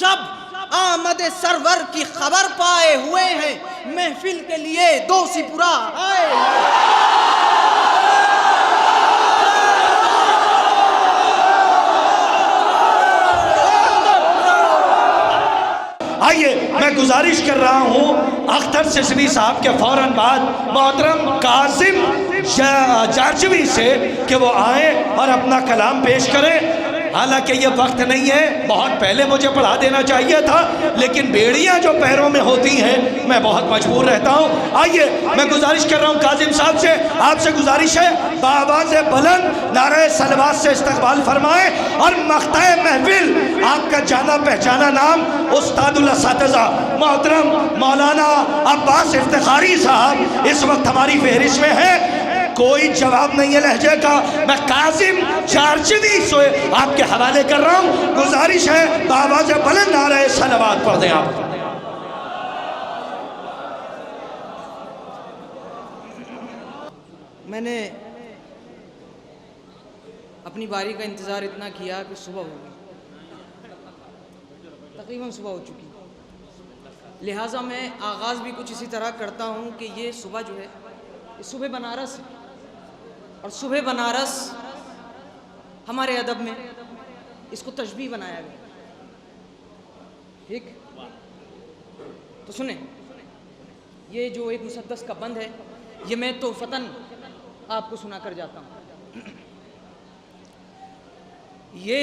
सब आमद सरवर की खबर पाए हुए हैं, महफिल के लिए दोषीपुरा आए। आइए, मैं गुजारिश कर रहा हूँ अख्तर सिसरी साहब के फौरन बाद मोहतरम कासिम जारजवी से कि वो आए और अपना कलाम पेश करें। हालांकि ये वक्त नहीं है, बहुत पहले मुझे पढ़ा देना चाहिए था, लेकिन बेड़ियां जो पैरों में होती हैं मैं बहुत मजबूर रहता हूँ। आइए, मैं गुजारिश कर रहा हूँ कासिम साहब से, आपसे गुजारिश है बाआवाज़ बुलंद नारे सलवात से इस्तकबाल फरमाएं और मख्ताए महफिल आपका जाना पहचाना नाम उस्तादुल असातिज़ा मोहतरम मौलाना अब्बास इफ्तिखारी साहब इस वक्त हमारी फहरिस्त में है। कोई जवाब नहीं है लहजे का। मैं कासिम जारजवी से आपके हवाले कर रहा हूँ। गुजारिश है बाआवाज़ बुलंद नारे सलवात पढ़ दें आप। मैंने अपनी बारी का इंतज़ार इतना किया कि सुबह हो गई, तकरीबन सुबह हो चुकी। लिहाजा मैं आगाज़ भी कुछ इसी तरह करता हूँ कि ये सुबह जो है, ये सुबह बनारस है, और सुबह बनारस हमारे अदब में इसको तशबीह बनाया गया। ठीक, तो सुने, ये जो एक मुसद्दस का बंद है, ये मैं तो फतन आपको सुना कर जाता हूँ। ये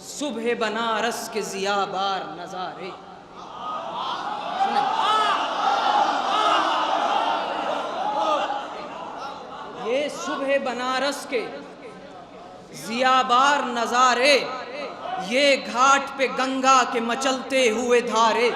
सुबह बनारस के ज़ियाबार नज़ारे, ये सुबह बनारस के ज़ियाबार नज़ारे, ये घाट पे गंगा के मचलते हुए धारे।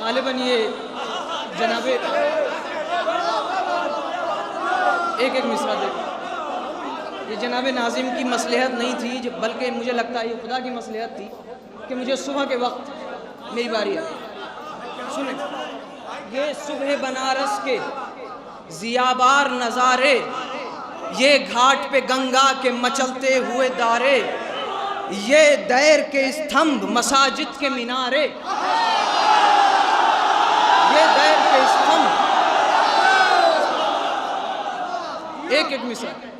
गालिबन ये जनाबे एक मिसरा देखो, ये जनाब नाजिम की मसलहत नहीं थी, बल्कि मुझे लगता है ये खुदा की मसलहत थी कि मुझे सुबह के वक्त मेरी बारी आई। सुने, ये सुबह बनारस के ज़ियाबार नज़ारे, ये घाट पे गंगा के मचलते हुए दारे, ये दैर के स्तंभ मसाजिद के मीनारे, ये दैर के स्तंभ।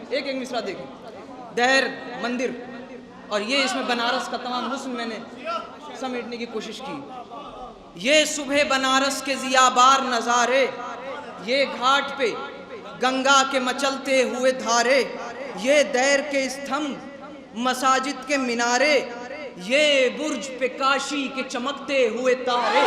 एक मिसरा देखें, दैर मंदिर, और ये इसमें बनारस का तमाम हुस्न मैंने समेटने की कोशिश की। ये सुबह बनारस के ज़ियाबार नज़ारे, ये घाट पे गंगा के मचलते हुए धारे, ये दैर के स्तंभ मसाजिद के मीनारे, ये बुर्ज पे काशी के चमकते हुए तारे।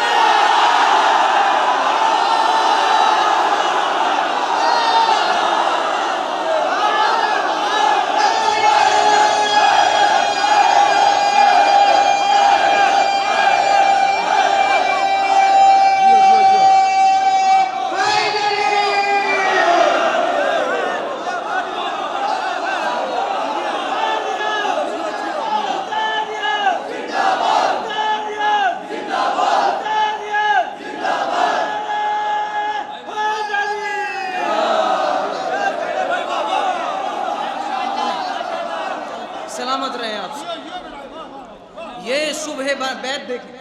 सलामत रहे आप। ये सुबह बैत देखें,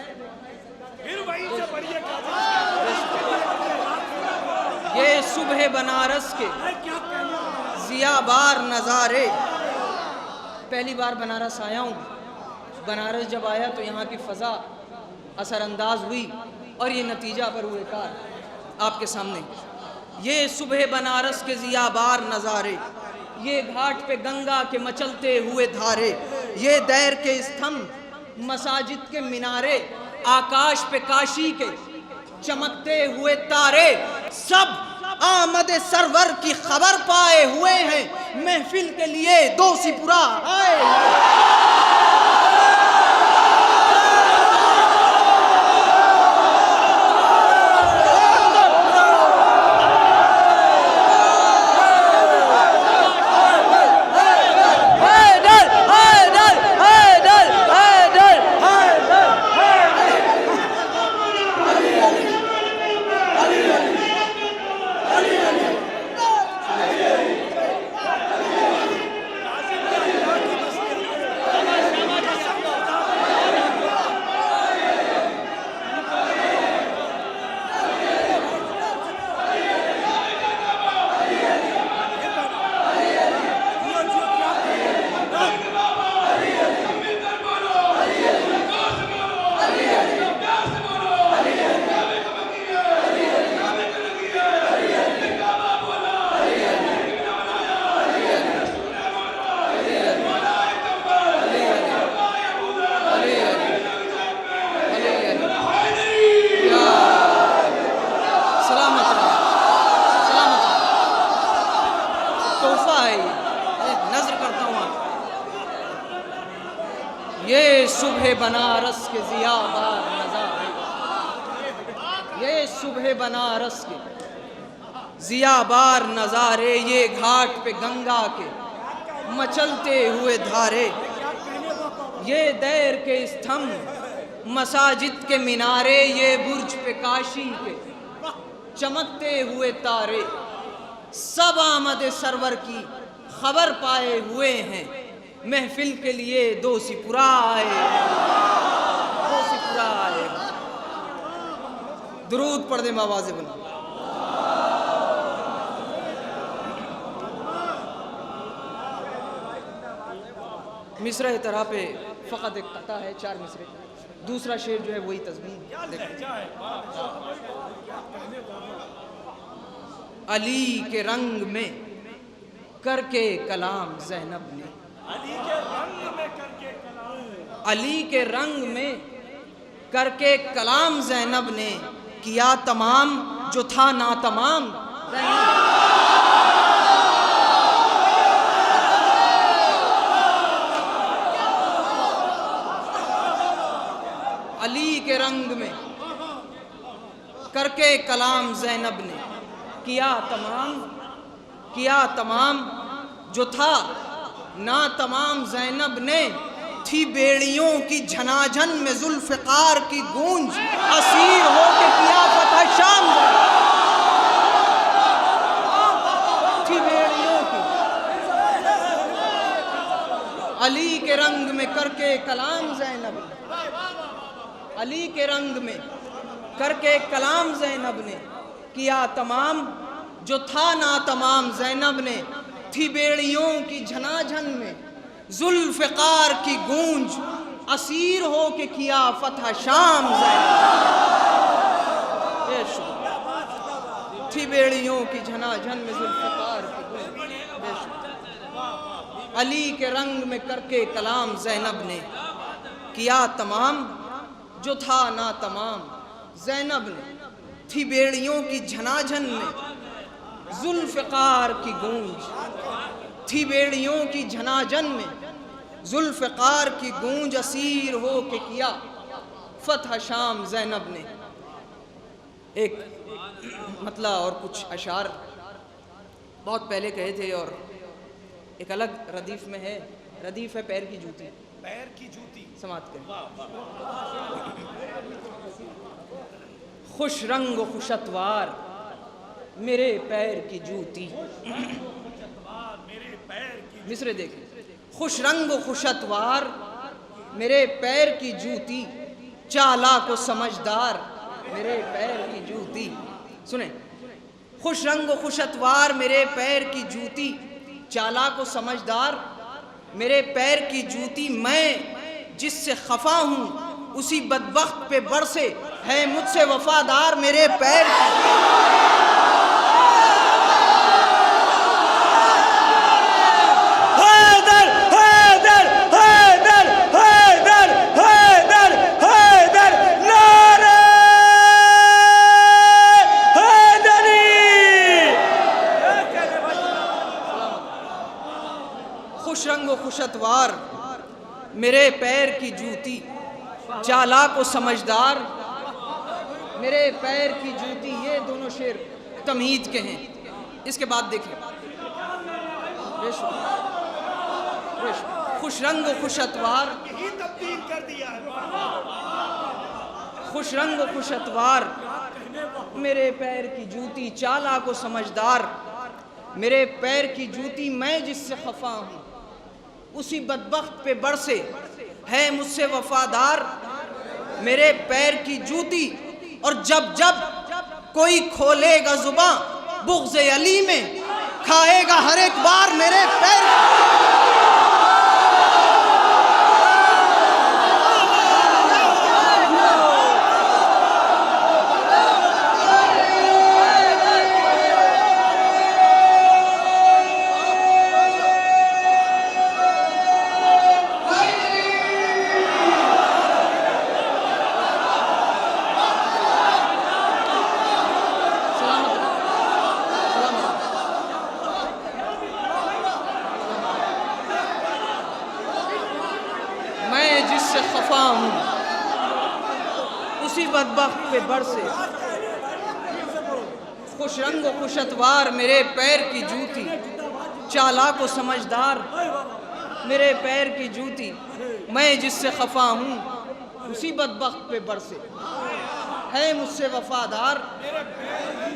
ये सुबह बनारस के ज़ियाबार नज़ारे। पहली बार बनारस आया हूँ। बनारस जब आया तो यहाँ की फ़ज़ा असरअंदाज हुई और ये नतीजा पर हुए कार आपके सामने। ये सुबह बनारस के ज़ियाबार नज़ारे, ये घाट पे गंगा के मचलते हुए धारे, ये दैर के स्तंभ मसाजिद के मीनारे, आकाश पे काशी के चमकते हुए तारे, सब आमद सरवर की खबर पाए हुए हैं, महफिल के लिए दोषीपुरा आए। सुबह बनारस के ज़ियाबार नज़ारे, ये सुबह बनारस के ज़ियाबार नज़ारे, ये घाट पे गंगा के मचलते हुए धारे, ये दैर के स्तंभ मसाजिद के मीनारे, ये बुर्ज पे काशी के चमकते हुए तारे, सब आमद सरवर की खबर पाए हुए हैं, महफिल के लिए दोषीपुरा आए, दोषीपुरा आए। दुरूद पढ़ दे आवाज़ बना। मिसरा तरह पे फ़कत एक कता है, 4 मिसरे, दूसरा शेर जो है वही तज़मीन। अली के रंग में करके कलाम ज़ैनब ने, अली के रंग में करके कलाम ज़ैनब ने, किया तमाम जो था ना तमाम। अली के रंग में करके कलाम ज़ैनब ने, किया तमाम जो था ना तमाम। ज़ैनब ने थी बेड़ियों की झनाझन में जुल्फ़िकार की गूंज, असीर हो के किया फतह शाम। थी बेड़ियों की, अली के रंग में करके कलाम ज़ैनब ने, अली के रंग में करके कलाम ज़ैनब ने, किया तमाम जो था ना तमाम। ज़ैनब ने थी बेड़ियों की झनाझन में जुल्फ़िकार की गूंज, असीर हो के किया फतह शाम। ज़ैनब थी बेड़ियों की झनाझन में जुल्फ़िकार की गूंज, अली के रंग में करके कलाम ज़ैनब ने, किया तमाम जो था ना तमाम। ज़ैनब ने थी बेड़ियों की झनाझन में जुल्फ़िकार की गूंज, थी बेड़ियों की झनाझन में जुल्फ़िकार की गूंज, असीर हो के किया फतह शाम। ज़ैनब ने एक मतला और कुछ अशार बहुत पहले कहे थे, और एक अलग रदीफ़ में है। रदीफ़ है पैर की जूती, पैर की जूती समात करें। खुश रंग खुशतवार मेरे पैर की जूती, मिसरे देखें। खुश रंग खुशतवार मेरे पैर की जूती, चालाक व समझदार मेरे पैर की जूती। सुने, खुश रंग खुशतवार मेरे पैर की जूती, चालाक व समझदार मेरे पैर की जूती। मैं जिससे खफा हूँ उसी बदबख्त पे बरसे, है मुझसे वफादार मेरे पैर की। खुश रंग खुशतवार मेरे पैर की जूती, चालाक व समझदार मेरे पैर की जूती। ये दोनों शेर तमहीद के हैं। इसके बाद देखें, खुश रंग खुशतवार, खुश रंग खुशतवार मेरे पैर की जूती, चालाक व समझदार मेरे पैर की जूती। मैं जिससे खफा हूँ उसी बदबख्त पे बरसे, है मुझसे वफादार मेरे पैर की जूती। और जब जब कोई खोलेगा जुबां बुग़्ज़ अली में, खाएगा हर एक बार मेरे पैर। हूँ उसी बदबख्त पे बरसे। खुश रंग व खुश अतवार मेरे पैर की जूती, चालाक व समझदार मेरे पैर की जूती, मैं जिससे खफा हूँ उसी बदबख्त पे बरसे। है मुझसे वफादार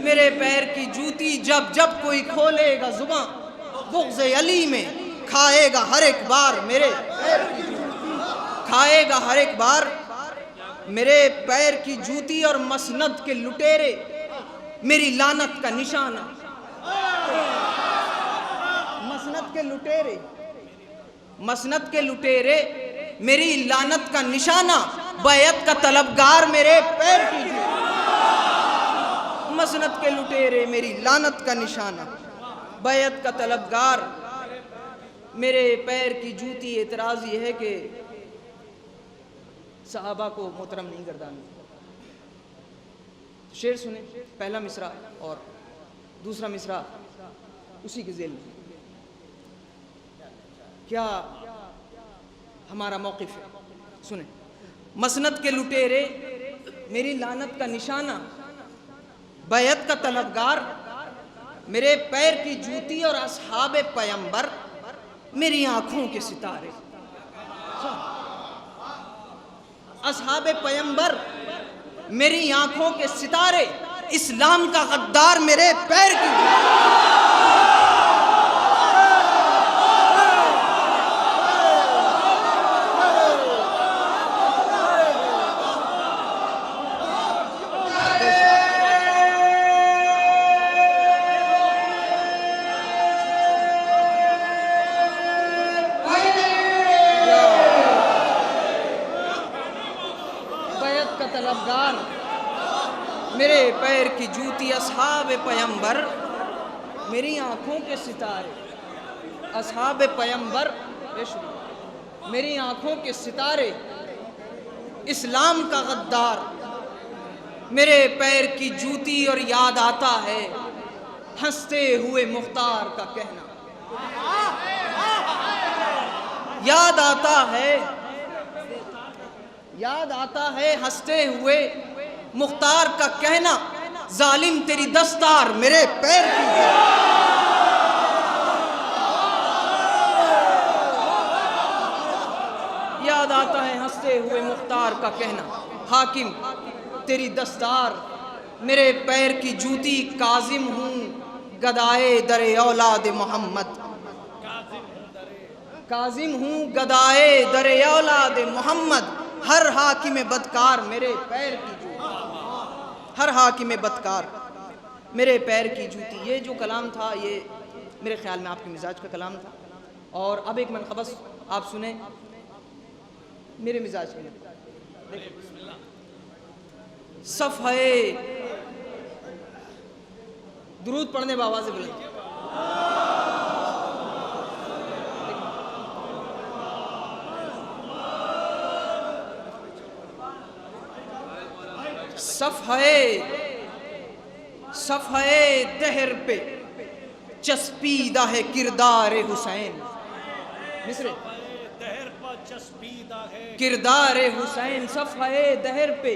मेरे पैर की जूती, जब जब कोई खोलेगा जुबां बुग़्ज़ अली में खाएगा हर एक बार मेरे पैर की जूती, खाएगा हर एक बार मेरे पैर की जूती। और मसनद के लुटेरे मेरी लानत का निशाना, मसनद के लुटेरे, मसनद के लुटेरे मेरी लानत का निशाना, बैत का तलबगार मेरे पैर की जूती। मसनद के लुटेरे मेरी लानत का निशाना, बैत का तलबगार मेरे पैर की जूती। एतराज़ ये है कि सहाबा को मोहतरम नहीं गर्दाना। शेर सुने, पहला मिसरा और दूसरा मिसरा उसी के ज़ेल में। क्या हमारा मौक़िफ़ है, सुने। मसनद के लुटेरे मेरी लानत का निशाना, बैत का तलबगार मेरे पैर की जूती, और असहाबे पैगंबर मेरी आंखों के सितारे। असहाबे पैगंबर मेरी आंखों के सितारे, इस्लाम का गद्दार मेरे पैर की जूती। तलबगार मेरे पैर की जूती, असहाबे पैगंबर मेरी आंखों के सितारे, असहाबे पैगंबर मेरी आंखों के सितारे, इस्लाम का गद्दार मेरे पैर की जूती। और याद आता है हंसते हुए मुख्तार का कहना, याद आता है, याद आता है हंसते हुए मुख्तार का कहना, जालिम तेरी दस्तार मेरे पैर की जूती। याद आता है हंसते हुए मुख्तार का कहना, हाकिम तेरी दस्तार मेरे पैर की जूती। काजिम हूँ गदाए दरे औलाद मोहम्मद, काजिम हूँ गदाए दरे औलाद मोहम्मद, हर हाकिम बदकार मेरे पैर की जूती, हर हाकिम बदकार मेरे पैर की जूती। ये जो कलाम था ये मेरे ख्याल में आपके मिजाज का कलाम था। और अब एक मनक़बस आप सुने मेरे मिजाज के। सफ़े दुरूद पढ़ने बावाज़ बुलंद, सफ़े दहर पे चस्पीदा है किरदार हुसैन, मिसरे किरदार हुसैन, सफ़े दहर पे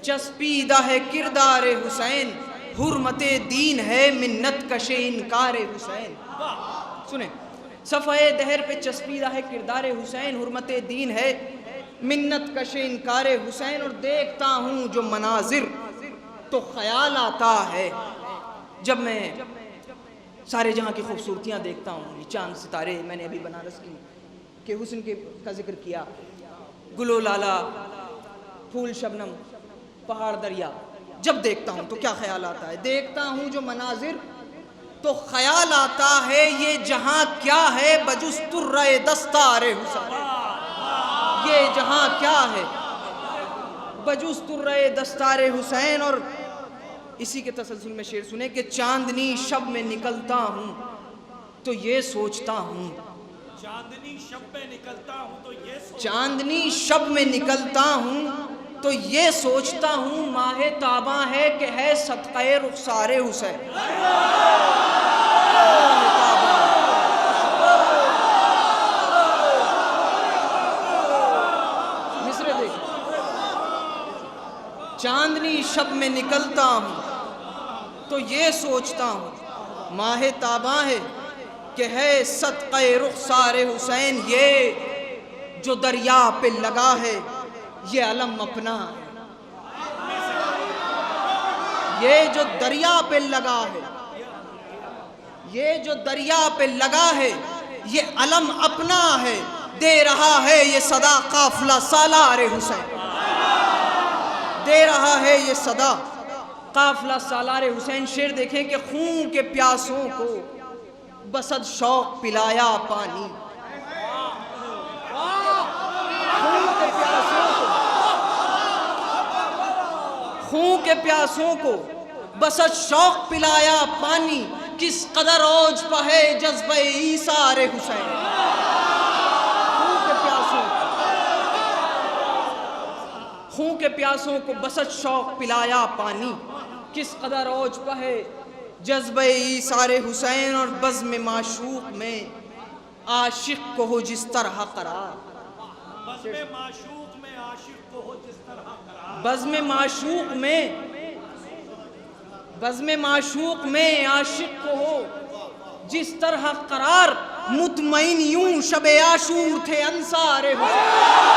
चस्पीदा है किरदार हुसैन, हुर्मते दीन है मिन्नत कशे इनकार हुसैन। सुने, सफ़े दहर पे चस्पीदा है किरदार हुसैन, हुर्मते दीन है मिन्नत कशे इनकार हुसैन। और देखता हूँ जो मनाजिर तो ख्याल आता है, जब मैं सारे जहाँ की खूबसूरतियाँ देखता हूँ, चांद सितारे, मैंने अभी बनारस के हुस्न के का जिक्र किया, गुलो लाला, फूल शबनम, पहाड़ दरिया, जब देखता हूँ तो क्या ख्याल आता है। देखता हूँ जो मनाजिर तो ख्याल आता है, ये जहाँ क्या है बजुज़ तुर्रे दस्तारे हुसैन, ये जहाँ क्या है बजुज़ तुर्रे दस्तारे हुसैन। और इसी के तसलसल में शेर सुने कि चांदनी शब में निकलता हूँ तो ये सोचता हूँ, चांदनी शब में निकलता हूँ तो ये चांदनी शब में निकलता हूँ तो ये सोचता हूँ, माहे ताबा है कि है सदक़े रुखसारे हुसैन। मिसरे देख, चांदनी शब में निकलता हूँ तो ये सोचता हूँ माहे ताबा है कि है सदक़े रुख़सारे हुसैन, ये जो दरिया पे लगा है ये अलम अपना है। ये जो दरिया पे लगा है, ये जो दरिया पे लगा है ये अलम अपना है, दे रहा है ये सदा काफिला सालारे हुसैन, दे रहा है ये सदा काफिला सालारे हुसैन। शेर देखें कि खून के प्यासों को बसद शौक पिलाया पानी, खून के प्यासों को बसद शौक पिलाया पानी, किस कदर औज पर है जज्बे ईसारे हुसैन। खून के प्यासों को बसद शौक पिलाया पानी, किस कदर औज पर है जज्बे ईसारे हुसैन। और बज़्म माशूक में आशिक को हो जिस तरह करार, बज़्म माशूक में आशिक को हो जिस तरह करार, बज़्म माशूक में, बज़्म माशूक में आशिक को हो जिस तरह करार, मुतमईन यूं शबे आशूर थे अंसारे हुसैन।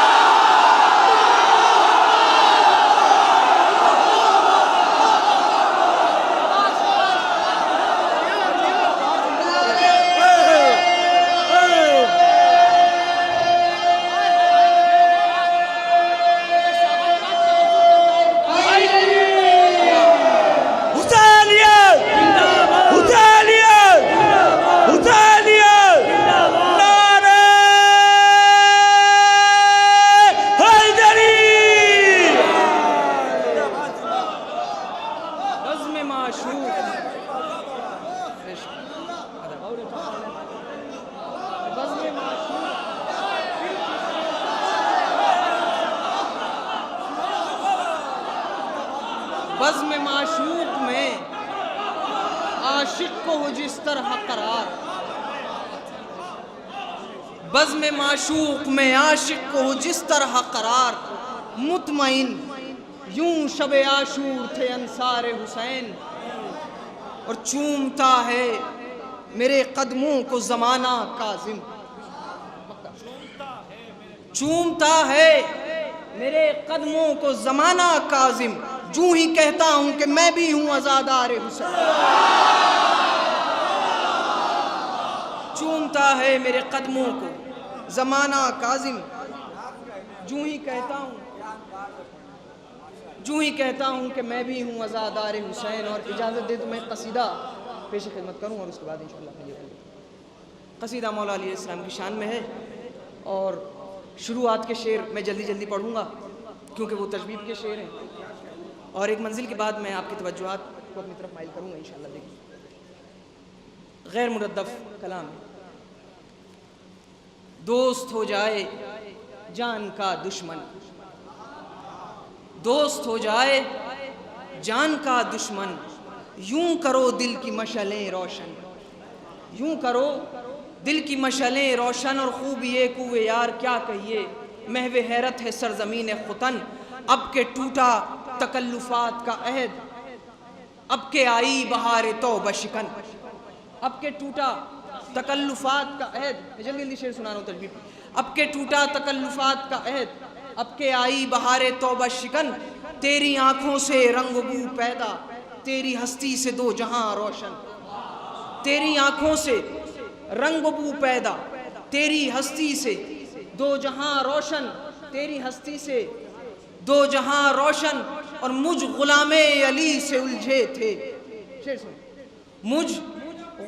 बज़्म माशूक में आशिक को हो जिस तरह करार, बज़्म माशूक में आशिक को हो जिस तरह करार, मुतमईन यूं शबे आशूर थे अंसारे हुसैन। और चूमता है मेरे कदमों को ज़माना काज़िम, चूमता है मेरे कदमों को ज़माना काज़िम, जूं ही कहता हूं कि मैं भी हूं आज़ादारे हुसैन। चूमता है मेरे कदमों को ज़माना काज़िम, जूं ही कहता हूं कि मैं भी हूं आज़ादारे हुसैन। और इजाज़त दे तो मैं कसीदा पेश खिदमत करूं और उसके बाद इंशाअल्लाह कसीदा मौला अली इस्लाम की शान में है। और शुरुआत के शेर मैं जल्दी जल्दी पढ़ूंगा क्योंकि वो तजवीब के शेर हैं, और एक मंजिल के बाद मैं आपकी तवज्जुहात को अपनी तरफ माइल करूंगा इंशाअल्लाह। देखिए गैर मुरद्दफ कलाम है। दोस्त हो जाए जान का दुश्मन, दोस्त हो जाए जान का दुश्मन, यूं करो दिल की मशलें रोशन, यूं करो दिल की मशलें रोशन। और खूब ये कुए यार क्या कहिए, महवे हैरत है सरजमीन खुतन, अब के टूटा तकल्लुफात का अहद, अब के आई बहार तौबा शिकन, अब के टूटा तकल्लुफात का अहद। जल्दी जल्दी शेर सुना रहा हूँ तजवीब। अब के टूटा तकल्लुफात का अहद, अब के आई बहार तौबा शिकन, तेरी आंखों से रंग बू पैदा, तेरी हस्ती से दो जहां रोशन, तेरी आंखों से रंग बू पैदा, तेरी हस्ती से दो जहां रोशन, तेरी हस्ती से दो जहां रोशन। और मुझ गुलामे अली से उलझे थे, शेर सुन, मुझ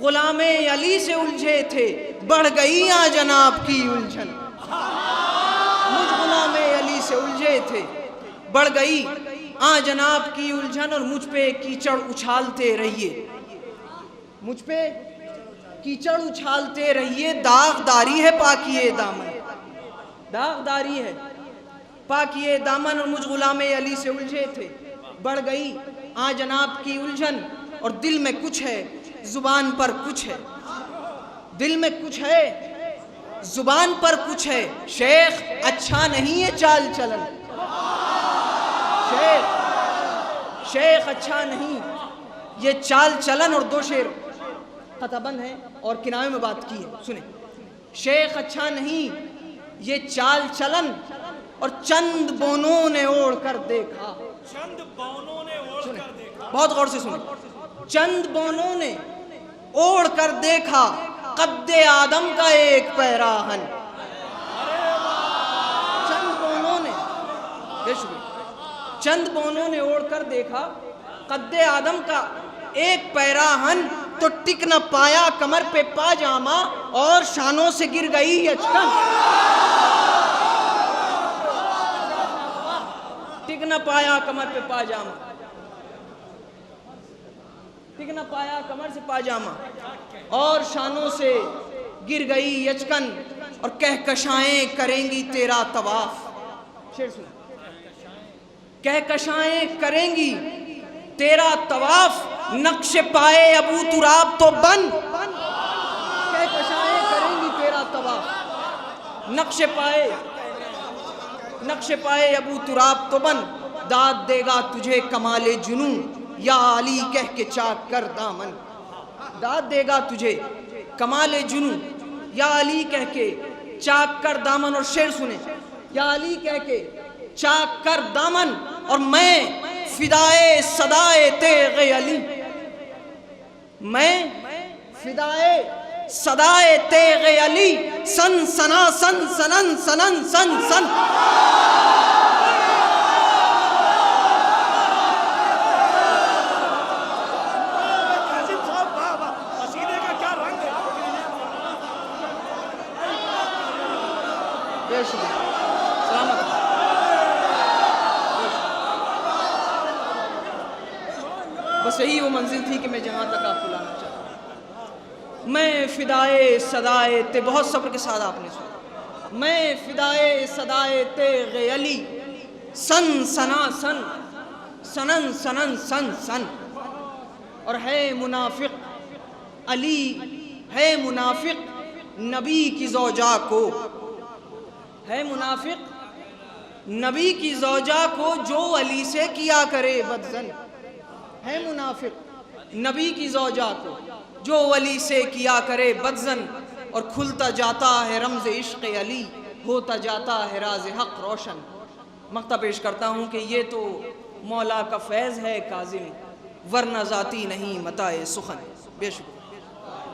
गुलामे अली से उलझे थे, बढ़ गई आ जनाब की उलझन, मुझ गुलामे अली से उलझे थे, बढ़ गई आ जनाब की उलझन। और मुझ पे कीचड़ उछालते रहिए, मुझ पे कीचड़ उछालते रहिए, दागदारी है पाकिए दामन, दागदारी है पाकिए दामन। और मुझ गुलामे अली से उलझे थे, बढ़ गई आ जनाब की उलझन। और दिल में कुछ है जुबान पर कुछ है, दिल में कुछ है जुबान पर कुछ है, शेख अच्छा नहीं है चाल चलन, शेख अच्छा नहीं, ये चाल चलन। और दो शेर खताबंद है और किनारे में बात की है, सुने। शेख अच्छा नहीं, ये चाल चलन, और चंद बोनों ने ओढ़ कर देखा। चंद बौनों ने ओढ़ कर देखा। बहुत गौर से सुने। चंद बोनों ने ओढ़ कर देखा, कद्दे आदम का एक पैराहन। चंद बोनों ने, चंद बोनों ने ओढ़ कर देखा, कद्दे आदम का एक पैराहन, तो टिक न पाया कमर पे पाजामा, और शानों से गिर गई अचकन। टिक न पाया कमर पे पाजामा, टिक न पाया कमर से पाजामा, और शानों से गिर गई यचकन, और कहकशाएं करेंगी तेरा तवाफ। शेर सुना। कहकशाएं करेंगी तेरा तवाफ, नक्शे पाए अबू तुराब तो बन। कहकशाएं करेंगी तेरा तवाफ, नक्शे पाए अबू तुराब तो बन। दाद देगा तुझे कमाले जुनू, या अली कह के चाक कर दामन। दाद देगा तुझे कमाले जुनू, या अली कह के चाक कर दामन। और शेर सुने। या अली कह के चाक कर दामन, और मैं फिदाए सदाए तेगे अली, मैं फिदाए सदाए तेगे अली, सन सना सन सनन सनन सन सन। कासिम साहब वाह वाह, कसीदे का क्या रंग है। सलामत। बस यही वो मंजिल थी कि मैं जहाँ तक आपको लाना चाहता। मैं फिदाए सदाए ते, बहुत सब्र के साथ आपने सुना। मैं फिदाए सदाए तेगे अली, सन सना सन सनन सनन सन सन। और है मुनाफिक अली, है मुनाफिक नबी की ज़ौजा को, है मुनाफिक नबी की ज़ौजा को, जो अली से किया करे बदजन। है मुनाफिक नबी की ज़ौजा को, जो अली से किया करे बदजन। और खुलता जाता है रमज़ इश्क़ अली, होता जाता है राज़ हक़ रोशन। मक्ता पेश करता हूँ कि ये तो मौला का फैज़ है काज़िम, वरना ज़ाती नहीं मताए सुखन। बेशुक्र।